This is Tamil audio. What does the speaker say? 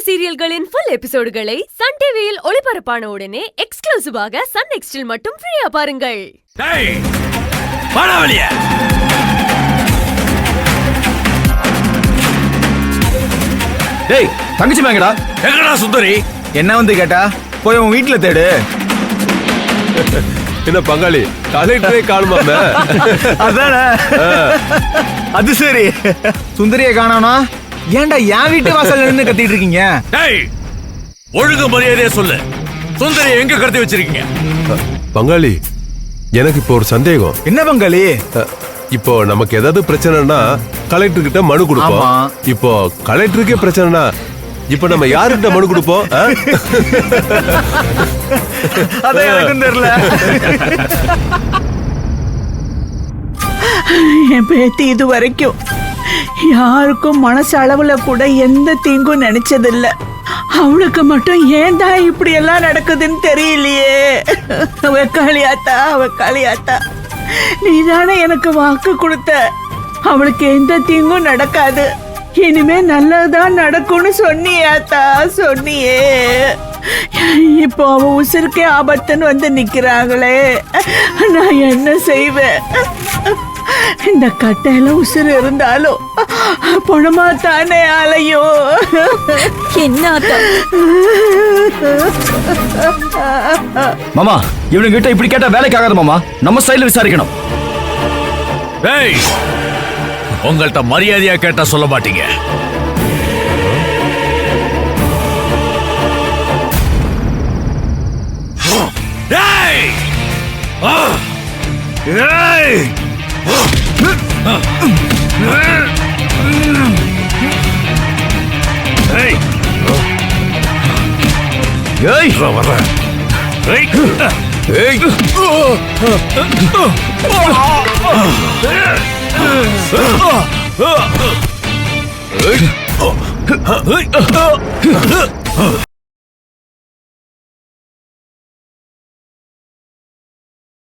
சீரியல்களின் ஃபுல் எபிசோடுகளை சன் டிவியில் ஒளிபரப்பான உடனே எக்ஸ்க்ளூசிவாக சன் நெக்ஸ்டில் மட்டும் ஃப்ரீயா பாருங்கள். டேய் தங்கச்சி மேங்கடா. எங்கடா சுந்தரி? என்ன வந்து கேட்டா போய் உன் வீட்டுல தேடு. என்ன பங்காளி கலெக்டரே காணுமாம? அதானே. அது சரி, சுந்தரியை காணோனா ஏன்டா என் வீட்டு வாசல்ல நின்னு கத்திட்டு இருக்கீங்க? டேய் ஒழுங்கு மரியாதையா சொல்லு, சுந்தரி எங்க கடத்தி வச்சிருக்கீங்க? பங்காளி எனக்கு இப்போ ஒரு சந்தேகம். என்ன பங்காளி? இப்போ நமக்கு ஏதாவது பிரச்சனைனா கலெக்டர் கிட்ட மனு கொடுப்போம். ஆமா. இப்போ கலெக்டருக்கே பிரச்சனைனா இப்ப நம்ம யாருக்கிட்ட மனு கொடுப்போம்? அதான் எனக்கும் தெரியல. என் பேத்தி இது வரைக்கும் யாருக்கும் மனசளவுல கூட எந்த தீங்கும் நினைச்சதில்ல. அவளுக்கு மட்டும் ஏன் தான் இப்படி எல்லாம் நடக்குதுன்னு தெரியலையே. வெக்காளியாத்தா நீ தானே எனக்கு வாக்கு கொடுத்த, அவளுக்கு எந்த தீங்கும் நடக்காது, இனிமே நல்லதுதான் நடக்கும்னு சொன்னியாத்தா, சொன்னியே. இப்போ அவ உசுருக்கே ஆபத்துன்னு வந்து நிக்கிறாங்களே, நான் என்ன செய்வேன்? இந்த கட்டையில உசுறு இருந்தாலும் பணமா தானே அலையும். மாமா இவனுங்க கிட்ட இப்படி கேட்டா வேலைக்கு ஆகாது மாமா. நம்ம ஸ்டைல்ல விசாரிக்கணும். டேய் உங்கள்ட்ட மரியாதையா கேட்டா சொல்ல மாட்டீங்க. டேய் டேய் ஏய் வர ஏய் ஏய் ஏய்